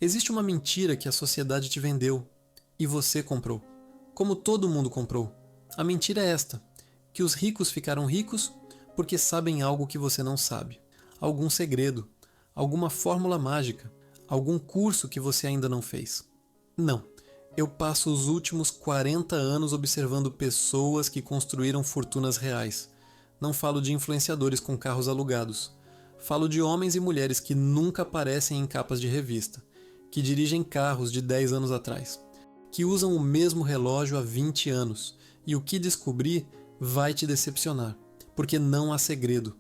Existe uma mentira que a sociedade te vendeu e você comprou, como todo mundo comprou. A mentira é esta: que os ricos ficaram ricos porque sabem algo que você não sabe, algum segredo, alguma fórmula mágica, algum curso que você ainda não fez. Não. Eu passo os últimos 40 anos observando pessoas que construíram fortunas reais. Não falo de influenciadores com carros alugados. Falo de homens e mulheres que nunca aparecem em capas de revista, que dirigem carros de 10 anos atrás, que usam o mesmo relógio há 20 anos, e o que descobrir vai te decepcionar, porque não há segredo.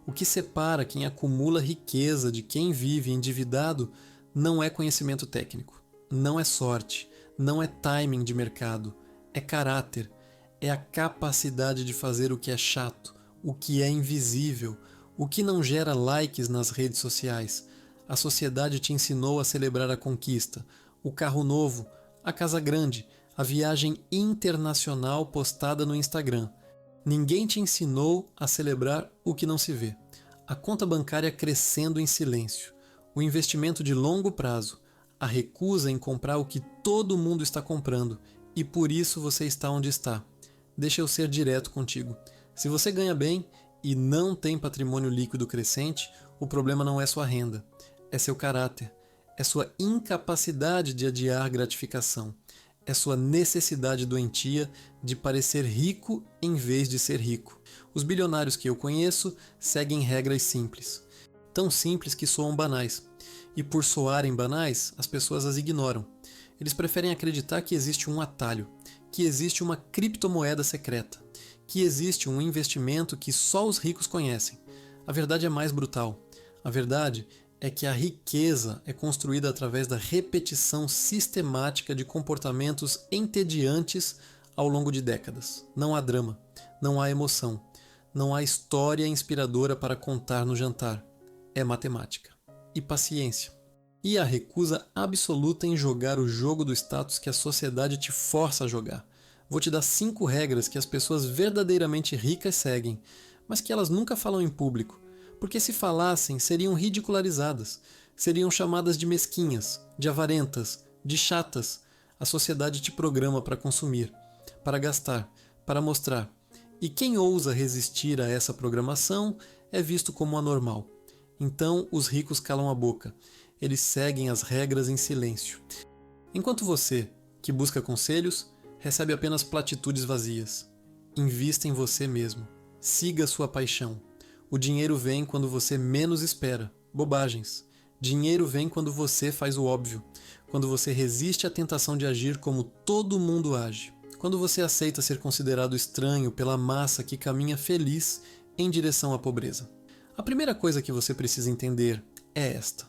O que separa quem acumula riqueza de quem vive endividado não é conhecimento técnico, não é sorte, não é timing de mercado, é caráter, é a capacidade de fazer o que é chato, o que é invisível, o que não gera likes nas redes sociais. A sociedade te ensinou a celebrar a conquista, o carro novo, a casa grande, a viagem internacional postada no Instagram. Ninguém te ensinou a celebrar o que não se vê. A conta bancária crescendo em silêncio, o investimento de longo prazo, a recusa em comprar o que todo mundo está comprando, e por isso você está onde está. Deixa eu ser direto contigo. Se você ganha bem e não tem patrimônio líquido crescente, o problema não é sua renda, é seu caráter, é sua incapacidade de adiar gratificação, é sua necessidade doentia de parecer rico em vez de ser rico. Os bilionários que eu conheço seguem regras simples, tão simples que soam banais. E por soarem banais, as pessoas as ignoram. Eles preferem acreditar que existe um atalho, que existe uma criptomoeda secreta, que existe um investimento que só os ricos conhecem. A verdade é mais brutal. A verdade é que a riqueza é construída através da repetição sistemática de comportamentos entediantes ao longo de décadas. Não há drama, não há emoção, não há história inspiradora para contar no jantar. É matemática. E paciência. E a recusa absoluta em jogar o jogo do status que a sociedade te força a jogar. Vou te dar 5 regras que as pessoas verdadeiramente ricas seguem, mas que elas nunca falam em público, porque se falassem seriam ridicularizadas, seriam chamadas de mesquinhas, de avarentas, de chatas. A sociedade te programa para consumir, para gastar, para mostrar. E quem ousa resistir a essa programação é visto como anormal. Então os ricos calam a boca, eles seguem as regras em silêncio. Enquanto você, que busca conselhos, recebe apenas platitudes vazias. Invista em você mesmo, siga sua paixão. O dinheiro vem quando você menos espera, bobagens. Dinheiro vem quando você faz o óbvio, quando você resiste à tentação de agir como todo mundo age, quando você aceita ser considerado estranho pela massa que caminha feliz em direção à pobreza. A primeira coisa que você precisa entender é esta: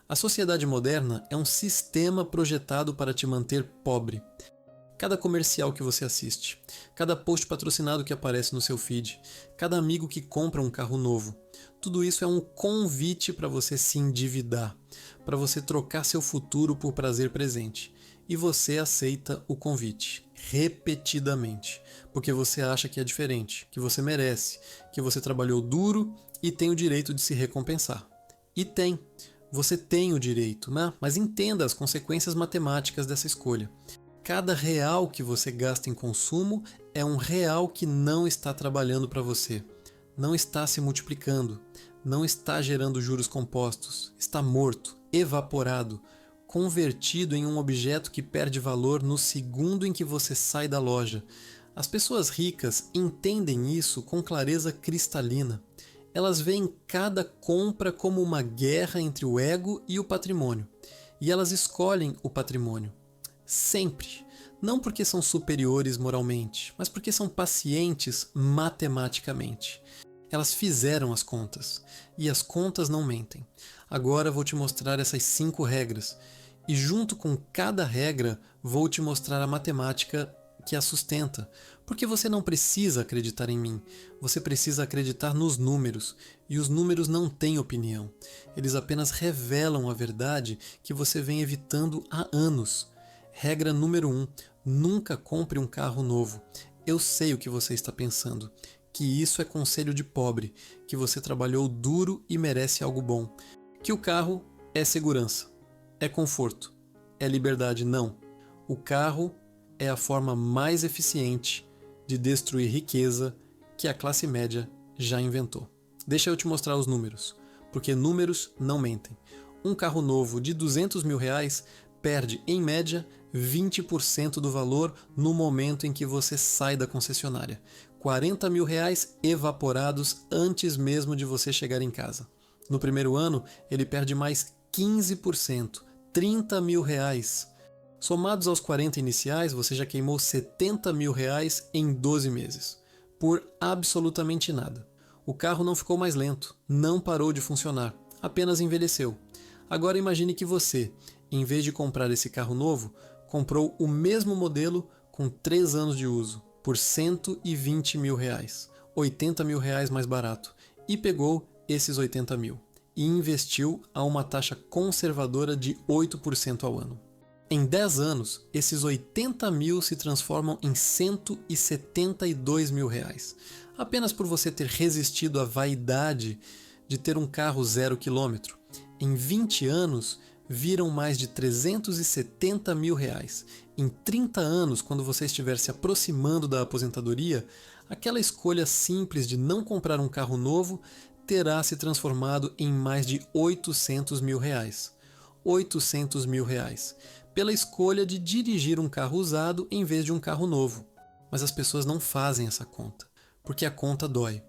a sociedade moderna é um sistema projetado para te manter pobre. Cada comercial que você assiste, cada post patrocinado que aparece no seu feed, cada amigo que compra um carro novo, tudo isso é um convite para você se endividar, para você trocar seu futuro por prazer presente. E você aceita o convite, repetidamente, porque você acha que é diferente, que você merece, que você trabalhou duro e tem o direito de se recompensar. E tem. Você tem o direito, né? Mas entenda as consequências matemáticas dessa escolha. Cada real que você gasta em consumo é um real que não está trabalhando para você, não está se multiplicando, não está gerando juros compostos, está morto, evaporado, convertido em um objeto que perde valor no segundo em que você sai da loja. As pessoas ricas entendem isso com clareza cristalina. Elas veem cada compra como uma guerra entre o ego e o patrimônio. E elas escolhem o patrimônio. Sempre. Não porque são superiores moralmente, mas porque são pacientes matematicamente. Elas fizeram as contas. E as contas não mentem. Agora vou te mostrar essas 5 regras. E junto com cada regra, vou te mostrar a matemática que a sustenta, porque você não precisa acreditar em mim, você precisa acreditar nos números, e os números não têm opinião, eles apenas revelam a verdade que você vem evitando há anos. Regra número 1, nunca compre um carro novo. Eu sei o que você está pensando, que isso é conselho de pobre, que você trabalhou duro e merece algo bom, que o carro é segurança. É conforto. É liberdade? Não. O carro é a forma mais eficiente de destruir riqueza que a classe média já inventou. Deixa eu te mostrar os números, porque números não mentem. Um carro novo de R$ 200 mil perde, em média, 20% do valor no momento em que você sai da concessionária. R$ 40 mil evaporados antes mesmo de você chegar em casa. No primeiro ano, ele perde mais 15%, R$ 30 mil. Somados aos 40 iniciais, você já queimou R$ 70 mil em 12 meses. Por absolutamente nada. O carro não ficou mais lento, não parou de funcionar, apenas envelheceu. Agora imagine que você, em vez de comprar esse carro novo, comprou o mesmo modelo com 3 anos de uso, por R$ 120 mil, R$ 80 mil mais barato, e pegou esses 80 mil e investiu a uma taxa conservadora de 8% ao ano. Em 10 anos, esses 80 mil se transformam em R$ 172 mil, apenas por você ter resistido à vaidade de ter um carro 0 km. Em 20 anos, viram mais de R$ 370 mil. Em 30 anos, quando você estiver se aproximando da aposentadoria, aquela escolha simples de não comprar um carro novo terá se transformado em mais de R$ 800 mil. R$ 800 mil, pela escolha de dirigir um carro usado em vez de um carro novo. Mas as pessoas não fazem essa conta, porque a conta dói.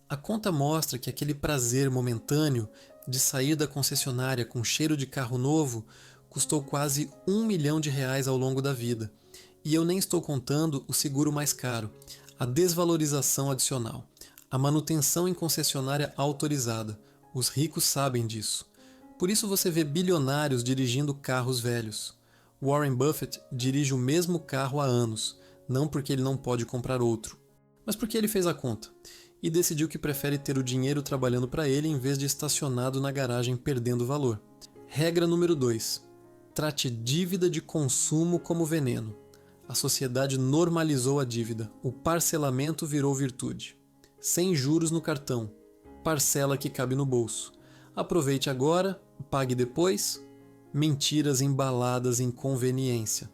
A conta mostra que aquele prazer momentâneo de sair da concessionária com cheiro de carro novo custou quase R$ 1 milhão ao longo da vida. E eu nem estou contando o seguro mais caro, a desvalorização adicional, a manutenção em concessionária autorizada. Os ricos sabem disso. Por isso você vê bilionários dirigindo carros velhos. Warren Buffett dirige o mesmo carro há anos, não porque ele não pode comprar outro, mas porque ele fez a conta e decidiu que prefere ter o dinheiro trabalhando para ele em vez de estacionado na garagem perdendo valor. Regra número 2. Trate dívida de consumo como veneno. A sociedade normalizou a dívida, o parcelamento virou virtude. Sem juros no cartão, parcela que cabe no bolso. Aproveite agora, pague depois. Mentiras embaladas em conveniência.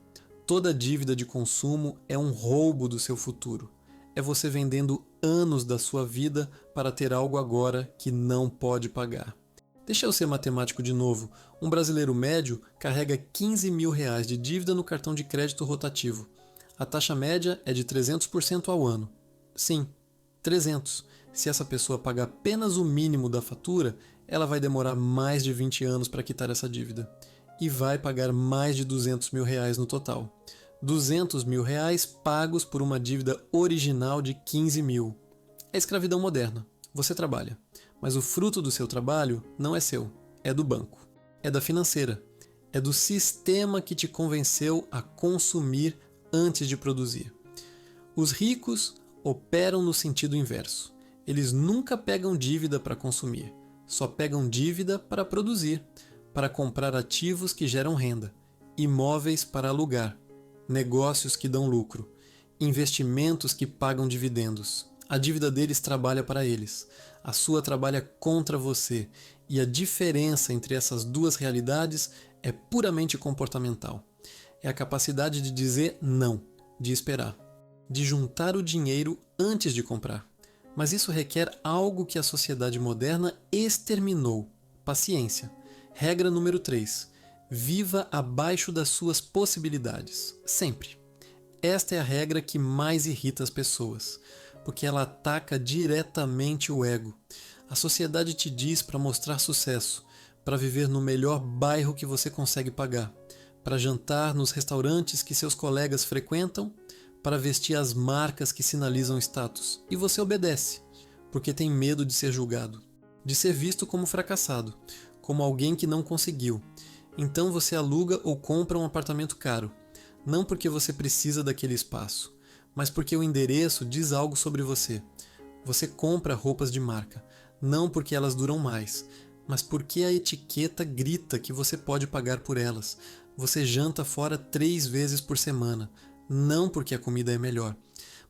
Toda dívida de consumo é um roubo do seu futuro. É você vendendo anos da sua vida para ter algo agora que não pode pagar. Deixa eu ser matemático de novo. Um brasileiro médio carrega R$ 15 mil de dívida no cartão de crédito rotativo. A taxa média é de 300% ao ano. Sim, 300. Se essa pessoa pagar apenas o mínimo da fatura, ela vai demorar mais de 20 anos para quitar essa dívida. E vai pagar mais de R$ 200 mil no total. R$ 200 mil pagos por uma dívida original de 15 mil. É escravidão moderna. Você trabalha. Mas o fruto do seu trabalho não é seu. É do banco. É da financeira. É do sistema que te convenceu a consumir antes de produzir. Os ricos operam no sentido inverso. Eles nunca pegam dívida para consumir. Só pegam dívida para produzir, para comprar ativos que geram renda, imóveis para alugar, negócios que dão lucro, investimentos que pagam dividendos. A dívida deles trabalha para eles, a sua trabalha contra você, e a diferença entre essas duas realidades é puramente comportamental. É a capacidade de dizer não, de esperar, de juntar o dinheiro antes de comprar. Mas isso requer algo que a sociedade moderna exterminou: paciência. Regra número 3. Viva abaixo das suas possibilidades. Sempre. Esta é a regra que mais irrita as pessoas, porque ela ataca diretamente o ego. A sociedade te diz para mostrar sucesso, para viver no melhor bairro que você consegue pagar, para jantar nos restaurantes que seus colegas frequentam, para vestir as marcas que sinalizam status. E você obedece, porque tem medo de ser julgado, de ser visto como fracassado, como alguém que não conseguiu. Então você aluga ou compra um apartamento caro, não porque você precisa daquele espaço, mas porque o endereço diz algo sobre você. Você compra roupas de marca, não porque elas duram mais, mas porque a etiqueta grita que você pode pagar por elas. Você janta fora 3 vezes por semana, não porque a comida é melhor,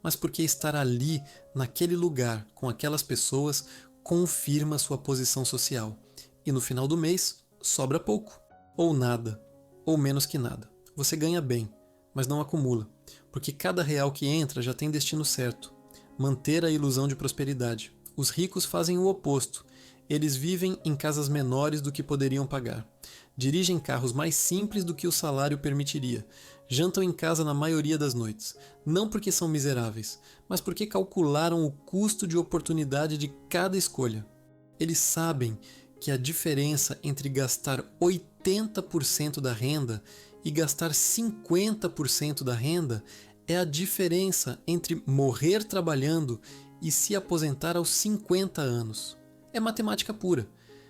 mas porque estar ali, naquele lugar, com aquelas pessoas, confirma sua posição social. E no final do mês, sobra pouco. ou nada, ou menos que nada. Você ganha bem, mas não acumula, porque cada real que entra já tem destino certo. Manter a ilusão de prosperidade. Os ricos fazem o oposto. Eles vivem em casas menores do que poderiam pagar. Dirigem carros mais simples do que o salário permitiria. Jantam em casa na maioria das noites. Não porque são miseráveis, mas porque calcularam o custo de oportunidade de cada escolha. Eles sabem que a diferença entre gastar 80% da renda e gastar 50% da renda é a diferença entre morrer trabalhando e se aposentar aos 50 anos. É matemática pura.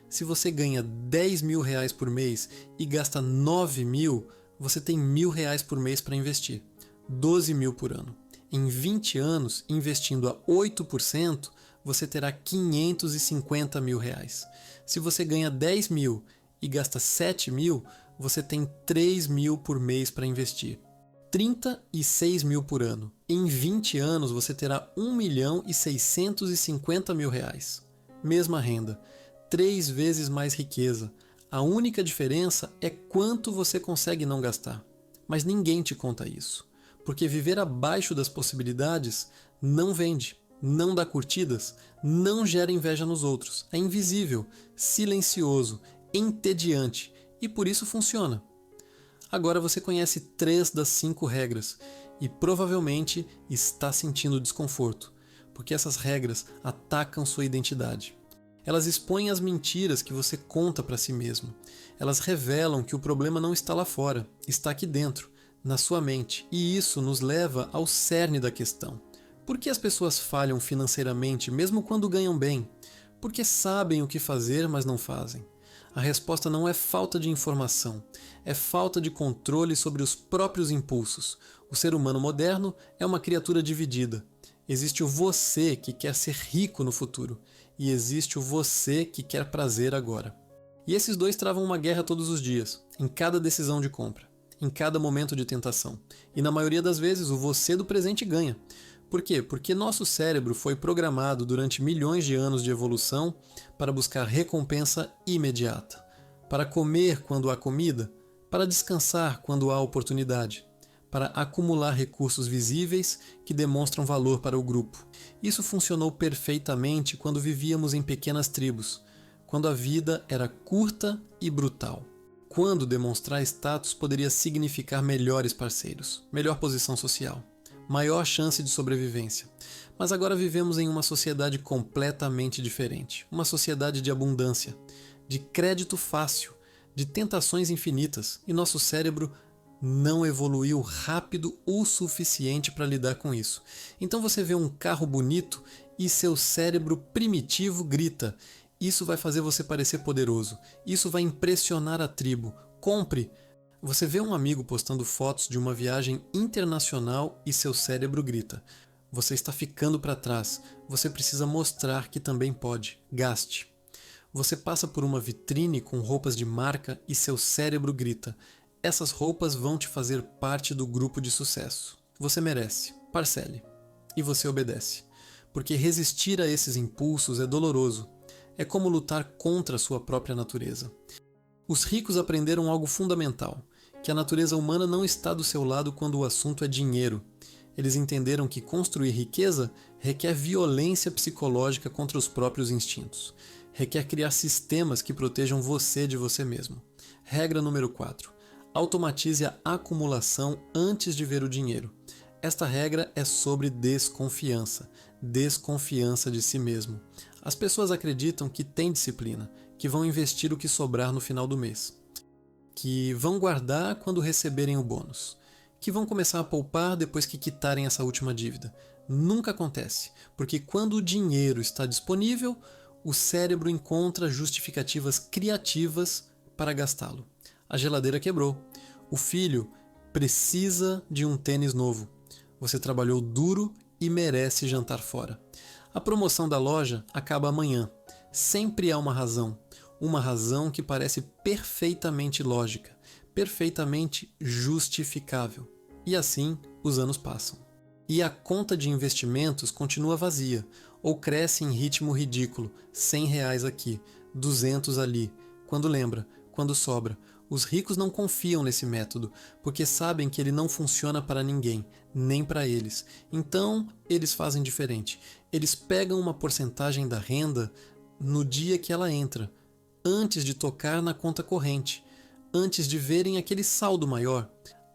Se você ganha 10 mil reais por mês e gasta 9 mil, você tem R$ 1.000 por mês para investir. 12 mil por ano. Em 20 anos, investindo a 8%, você terá 550 mil reais. Se você ganha 10 mil e gasta 7 mil, você tem 3 mil por mês para investir. 36 mil por ano. Em 20 anos, você terá 1.650.000 reais. Mesma renda, 3 vezes mais riqueza. A única diferença é quanto você consegue não gastar. Mas ninguém te conta isso, porque viver abaixo das possibilidades não vende, não dá curtidas, não gera inveja nos outros. É invisível, silencioso, entediante e por isso funciona. Agora você conhece 3 das 5 regras e provavelmente está sentindo desconforto, porque essas regras atacam sua identidade. Elas expõem as mentiras que você conta para si mesmo. Elas revelam que o problema não está lá fora, está aqui dentro, na sua mente. E isso nos leva ao cerne da questão. Por que as pessoas falham financeiramente mesmo quando ganham bem? Porque sabem o que fazer, mas não fazem. A resposta não é falta de informação, é falta de controle sobre os próprios impulsos. O ser humano moderno é uma criatura dividida. Existe o você que quer ser rico no futuro e existe o você que quer prazer agora. E esses dois travam uma guerra todos os dias, em cada decisão de compra, em cada momento de tentação. E na maioria das vezes o você do presente ganha. Por quê? Porque nosso cérebro foi programado durante milhões de anos de evolução para buscar recompensa imediata, para comer quando há comida, para descansar quando há oportunidade, para acumular recursos visíveis que demonstram valor para o grupo. Isso funcionou perfeitamente quando vivíamos em pequenas tribos, quando a vida era curta e brutal, quando demonstrar status poderia significar melhores parceiros, melhor posição social, maior chance de sobrevivência. Mas agora vivemos em uma sociedade completamente diferente. Uma sociedade de abundância, de crédito fácil, de tentações infinitas, e nosso cérebro não evoluiu rápido o suficiente para lidar com isso. Então você vê um carro bonito e seu cérebro primitivo grita: isso vai fazer você parecer poderoso, isso vai impressionar a tribo, compre! Você vê um amigo postando fotos de uma viagem internacional e seu cérebro grita: você está ficando para trás, você precisa mostrar que também pode, gaste. Você passa por uma vitrine com roupas de marca e seu cérebro grita: essas roupas vão te fazer parte do grupo de sucesso. Você merece, parcele. E você obedece. Porque resistir a esses impulsos é doloroso. É como lutar contra a sua própria natureza. Os ricos aprenderam algo fundamental, que a natureza humana não está do seu lado quando o assunto é dinheiro. Eles entenderam que construir riqueza requer violência psicológica contra os próprios instintos. Requer criar sistemas que protejam você de você mesmo. Regra número 4. Automatize a acumulação antes de ver o dinheiro. Esta regra é sobre desconfiança. Desconfiança de si mesmo. As pessoas acreditam que têm disciplina, que vão investir o que sobrar no final do mês, que vão guardar quando receberem o bônus, que vão começar a poupar depois que quitarem essa última dívida. Nunca acontece, porque quando o dinheiro está disponível, o cérebro encontra justificativas criativas para gastá-lo. A geladeira quebrou. O filho precisa de um tênis novo. Você trabalhou duro e merece jantar fora. A promoção da loja acaba amanhã. Sempre há uma razão que parece perfeitamente lógica, perfeitamente justificável. E assim os anos passam. E a conta de investimentos continua vazia, ou cresce em ritmo ridículo, R$ 100 aqui, 200 ali. Quando lembra, quando sobra, Os ricos não confiam nesse método, porque sabem que ele não funciona para ninguém, nem para eles. Então, eles fazem diferente. Eles pegam uma porcentagem da renda no dia que ela entra, antes de tocar na conta corrente, antes de verem aquele saldo maior,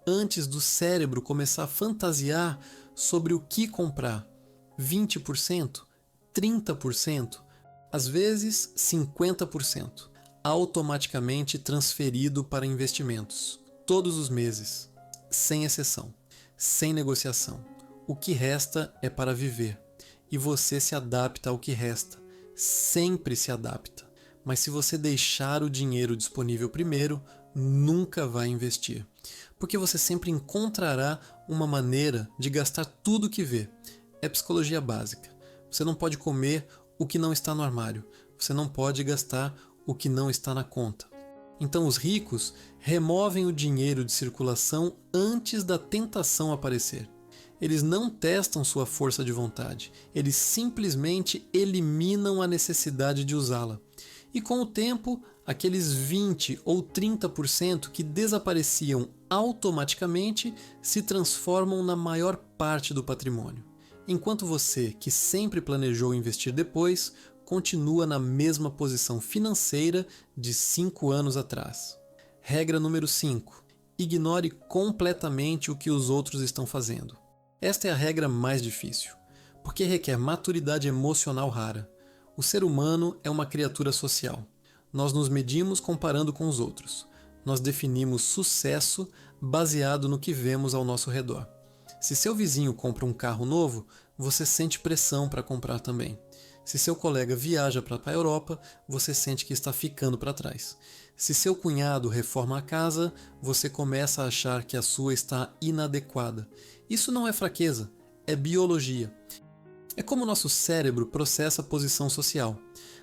antes do cérebro começar a fantasiar sobre o que comprar. 20%, 30%, às vezes 50%, automaticamente transferido para investimentos, todos os meses, sem exceção, sem negociação. O que resta é para viver, e você se adapta ao que resta, sempre se adapta. Mas se você deixar o dinheiro disponível primeiro, nunca vai investir, porque você sempre encontrará uma maneira de gastar tudo que vê. É psicologia básica. Você não pode comer o que não está no armário. Você não pode gastar o que não está na conta. Então os ricos removem o dinheiro de circulação antes da tentação aparecer. Eles não testam sua força de vontade. Eles simplesmente eliminam a necessidade de usá-la. E com o tempo, aqueles 20 ou 30% que desapareciam automaticamente se transformam na maior parte do patrimônio. Enquanto você, que sempre planejou investir depois, continua na mesma posição financeira de 5 anos atrás. Regra número 5. Ignore completamente o que os outros estão fazendo. Esta é a regra mais difícil, porque requer maturidade emocional rara. O ser humano é uma criatura social. Nós nos medimos comparando com os outros. Nós definimos sucesso baseado no que vemos ao nosso redor. Se seu vizinho compra um carro novo, você sente pressão para comprar também. Se seu colega viaja para a Europa, você sente que está ficando para trás. Se seu cunhado reforma a casa, você começa a achar que a sua está inadequada. Isso não é fraqueza, é biologia. É como o nosso cérebro processa a posição social.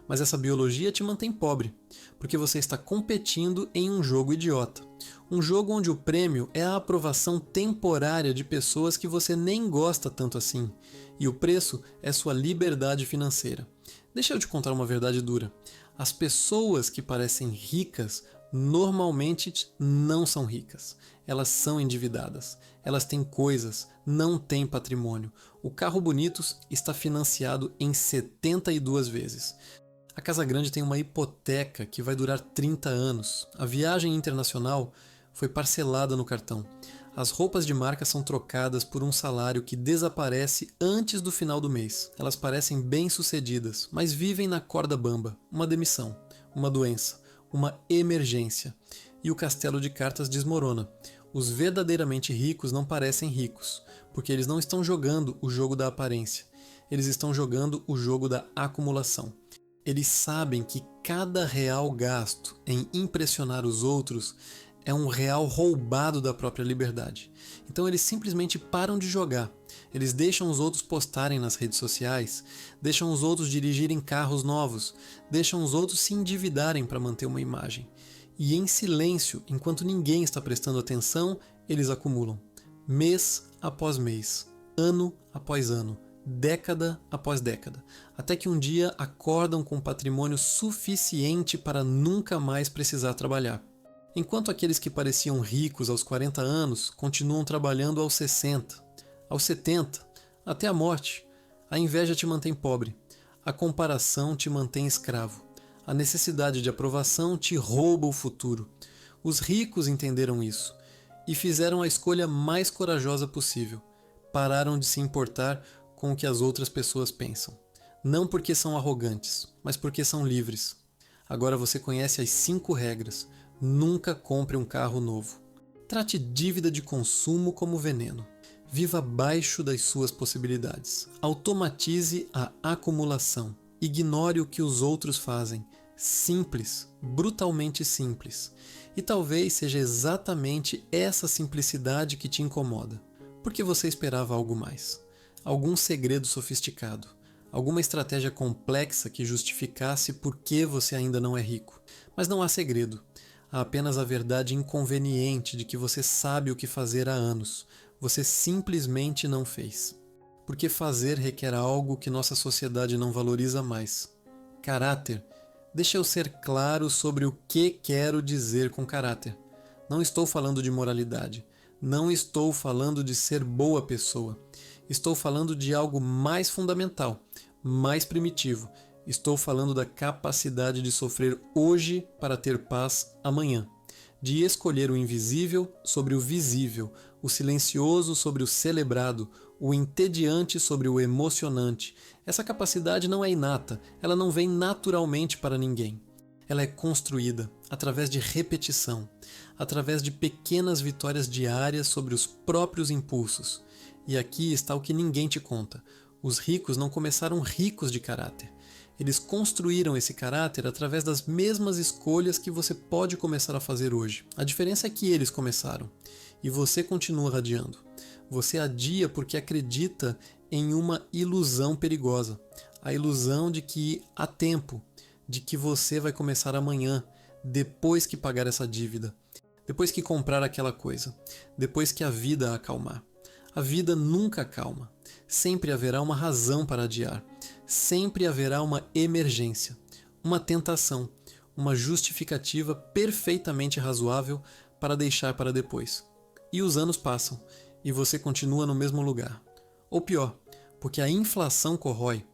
Mas essa biologia te mantém pobre, porque você está competindo em um jogo idiota. Um jogo onde o prêmio é a aprovação temporária de pessoas que você nem gosta tanto assim, e o preço é sua liberdade financeira. Deixa eu te contar uma verdade dura. As pessoas que parecem ricas normalmente não são ricas. Elas são endividadas. Elas têm coisas, não têm patrimônio. O carro bonito está financiado em 72 vezes. A Casa Grande tem uma hipoteca que vai durar 30 anos. A viagem internacional foi parcelada no cartão. As roupas de marca são trocadas por um salário que desaparece antes do final do mês. Elas parecem bem-sucedidas, mas vivem na corda bamba. Uma demissão, uma doença, uma emergência. E o castelo de cartas desmorona. Os verdadeiramente ricos não parecem ricos, porque eles não estão jogando o jogo da aparência. Eles estão jogando o jogo da acumulação. Eles sabem que cada real gasto em impressionar os outros é um real roubado da própria liberdade. Então eles simplesmente param de jogar. Eles deixam os outros postarem nas redes sociais, deixam os outros dirigirem carros novos, deixam os outros se endividarem para manter uma imagem. E em silêncio, enquanto ninguém está prestando atenção, eles acumulam. Mês após mês, ano após ano, década após década, até que um dia acordam com patrimônio suficiente para nunca mais precisar trabalhar. Enquanto aqueles que pareciam ricos aos 40 anos continuam trabalhando aos 60, aos 70, até a morte. A inveja te mantém pobre, a comparação te mantém escravo, a necessidade de aprovação te rouba o futuro. Os ricos entenderam isso e fizeram a escolha mais corajosa possível. Pararam de se importar com o que as outras pessoas pensam. Não porque são arrogantes, mas porque são livres. Agora você conhece as 5 regras. Nunca compre um carro novo. Trate dívida de consumo como veneno. Viva abaixo das suas possibilidades. Automatize a acumulação. Ignore o que os outros fazem. Simples, brutalmente simples. E talvez seja exatamente essa simplicidade que te incomoda. Porque você esperava algo mais. Algum segredo sofisticado. Alguma estratégia complexa que justificasse por que você ainda não é rico. Mas não há segredo. Há apenas a verdade inconveniente de que você sabe o que fazer há anos. Você simplesmente não fez. Porque fazer requer algo que nossa sociedade não valoriza mais. Caráter. Deixa eu ser claro sobre o que quero dizer com caráter. Não estou falando de moralidade. Não estou falando de ser boa pessoa. Estou falando de algo mais fundamental, mais primitivo. Estou falando da capacidade de sofrer hoje para ter paz amanhã. De escolher o invisível sobre o visível, o silencioso sobre o celebrado, o entediante sobre o emocionante. Essa capacidade não é inata, ela não vem naturalmente para ninguém. Ela é construída através de repetição, através de pequenas vitórias diárias sobre os próprios impulsos. E aqui está o que ninguém te conta. Os ricos não começaram ricos de caráter. Eles construíram esse caráter através das mesmas escolhas que você pode começar a fazer hoje. A diferença é que eles começaram e você continua adiando. Você adia porque acredita em uma ilusão perigosa. A ilusão de que há tempo, de que você vai começar amanhã, depois que pagar essa dívida, depois que comprar aquela coisa, depois que a vida acalmar. A vida nunca acalma. Sempre haverá uma razão para adiar. Sempre haverá uma emergência, uma tentação, uma justificativa perfeitamente razoável para deixar para depois. E os anos passam, e você continua no mesmo lugar. Ou pior, porque a inflação corrói,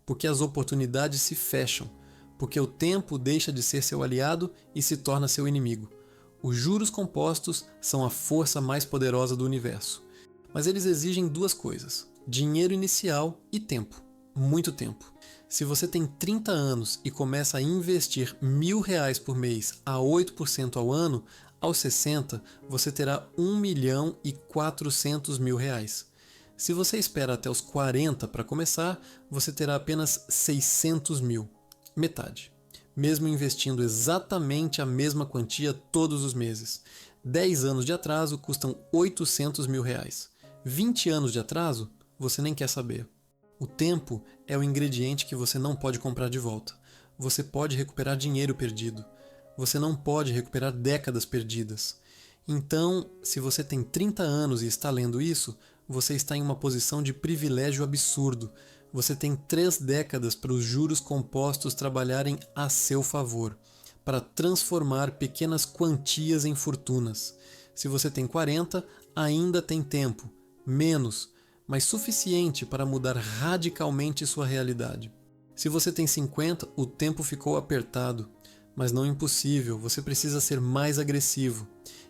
porque as oportunidades se fecham, porque o tempo deixa de ser seu aliado e se torna seu inimigo. Os juros compostos são a força mais poderosa do universo. Mas eles exigem duas coisas: dinheiro inicial e tempo. Muito tempo. Se você tem 30 anos e começa a investir R$1.000 por mês a 8% ao ano, aos 60 você terá R$1.400.000. Se você espera até os 40 para começar, você terá apenas 600 mil. Metade. Mesmo investindo exatamente a mesma quantia todos os meses. 10 anos de atraso custam R$800.000. 20 anos de atraso, você nem quer saber. O tempo é o ingrediente que você não pode comprar de volta. Você pode recuperar dinheiro perdido. Você não pode recuperar décadas perdidas. Então, se você tem 30 anos e está lendo isso, você está em uma posição de privilégio absurdo. Você tem 3 décadas para os juros compostos trabalharem a seu favor, para transformar pequenas quantias em fortunas. Se você tem 40, ainda tem tempo. Menos, mas suficiente para mudar radicalmente sua realidade. Se você tem 50, o tempo ficou apertado, mas não impossível. Você precisa ser mais agressivo,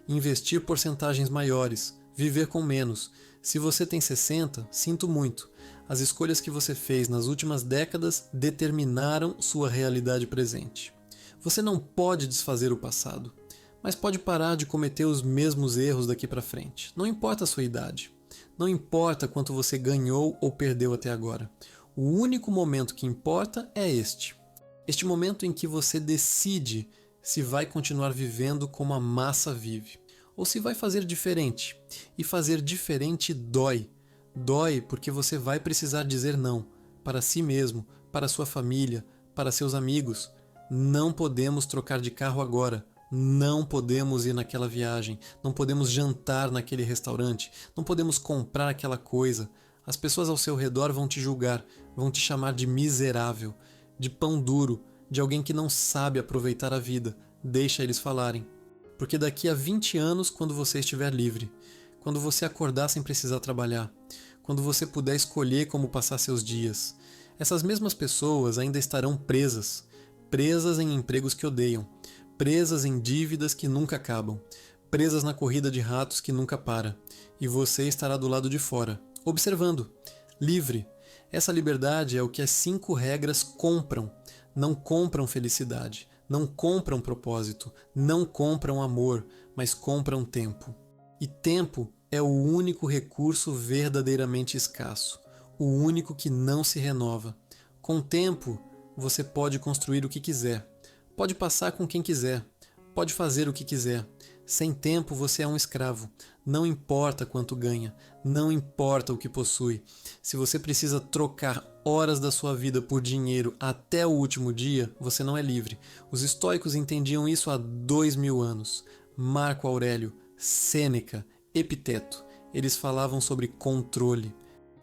investir porcentagens maiores, viver com menos. Se você tem 60, sinto muito. As escolhas que você fez nas últimas décadas determinaram sua realidade presente. Você não pode desfazer o passado, mas pode parar de cometer os mesmos erros daqui para frente. Não importa a sua idade. Não importa quanto você ganhou ou perdeu até agora. O único momento que importa é este. Este momento em que você decide se vai continuar vivendo como a massa vive, ou se vai fazer diferente. E fazer diferente dói. Dói porque você vai precisar dizer não para si mesmo, para sua família, para seus amigos. Não podemos trocar de carro agora. Não podemos ir naquela viagem, não podemos jantar naquele restaurante, não podemos comprar aquela coisa. As pessoas ao seu redor vão te julgar, vão te chamar de miserável, de pão duro, de alguém que não sabe aproveitar a vida. Deixa eles falarem. Porque daqui a 20 anos, quando você estiver livre, quando você acordar sem precisar trabalhar, quando você puder escolher como passar seus dias, essas mesmas pessoas ainda estarão presas em empregos que odeiam, presas em dívidas que nunca acabam, presas na corrida de ratos que nunca para, e você estará do lado de fora, observando, livre. Essa liberdade é o que as 5 regras compram. Não compram felicidade, não compram propósito, não compram amor, mas compram tempo. E tempo é o único recurso verdadeiramente escasso, o único que não se renova. Com tempo, você pode construir o que quiser. Pode passar com quem quiser, pode fazer o que quiser. Sem tempo você é um escravo. Não importa quanto ganha, não importa o que possui. Se você precisa trocar horas da sua vida por dinheiro até o último dia, você não é livre. Os estoicos entendiam isso há 2000 anos. Marco Aurélio, Sêneca, Epiteto, eles falavam sobre controle,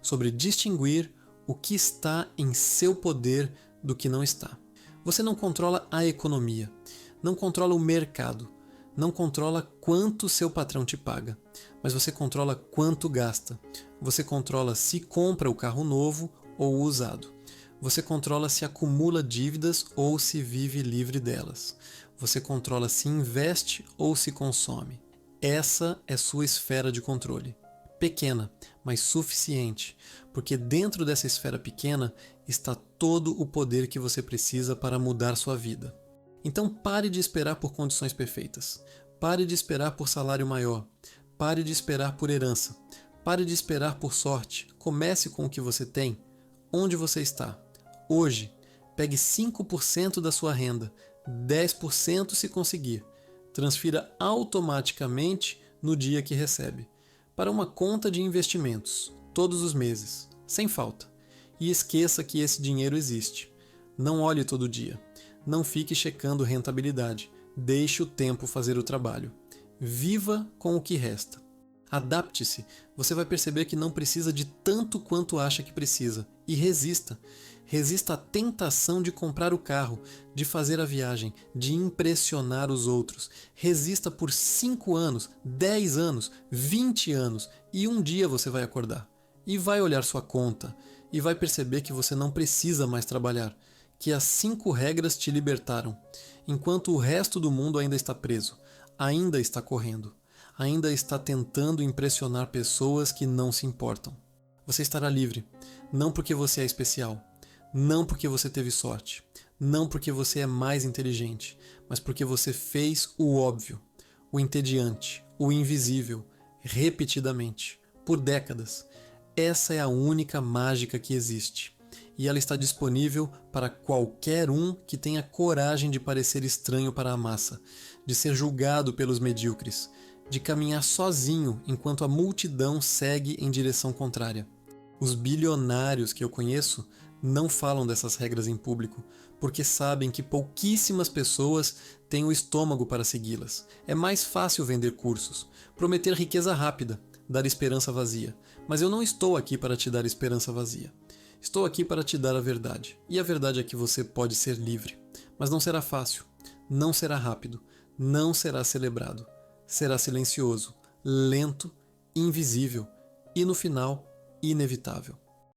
sobre distinguir o que está em seu poder do que não está. Você não controla a economia, não controla o mercado, não controla quanto seu patrão te paga, mas você controla quanto gasta. Você controla se compra o carro novo ou o usado. Você controla se acumula dívidas ou se vive livre delas. Você controla se investe ou se consome. Essa é sua esfera de controle. Pequena, mas suficiente, porque dentro dessa esfera pequena está todo o poder que você precisa para mudar sua vida. Então pare de esperar por condições perfeitas. Pare de esperar por salário maior. Pare de esperar por herança. Pare de esperar por sorte. Comece com o que você tem. Onde você está? Hoje, pegue 5% da sua renda, 10% se conseguir. Transfira automaticamente no dia que recebe, para uma conta de investimentos, todos os meses, sem falta. E esqueça que esse dinheiro existe. Não olhe todo dia. Não fique checando rentabilidade. Deixe o tempo fazer o trabalho. Viva com o que resta. Adapte-se. Você vai perceber que não precisa de tanto quanto acha que precisa. E resista. Resista à tentação de comprar o carro, de fazer a viagem, de impressionar os outros. Resista por 5 anos, 10 anos, 20 anos e um dia você vai acordar. E vai olhar sua conta e vai perceber que você não precisa mais trabalhar, que as 5 regras te libertaram, enquanto o resto do mundo ainda está preso, ainda está correndo, ainda está tentando impressionar pessoas que não se importam. Você estará livre, não porque você é especial, não porque você teve sorte, não porque você é mais inteligente, mas porque você fez o óbvio, o entediante, o invisível, repetidamente, por décadas. Essa é a única mágica que existe. E ela está disponível para qualquer um que tenha coragem de parecer estranho para a massa, de ser julgado pelos medíocres, de caminhar sozinho enquanto a multidão segue em direção contrária. Os bilionários que eu conheço não falam dessas regras em público, porque sabem que pouquíssimas pessoas têm o estômago para segui-las. É mais fácil vender cursos, prometer riqueza rápida, dar esperança vazia. Mas eu não estou aqui para te dar esperança vazia. Estou aqui para te dar a verdade. E a verdade é que você pode ser livre. Mas não será fácil, não será rápido, não será celebrado. Será silencioso, lento, invisível e, no final, inevitável.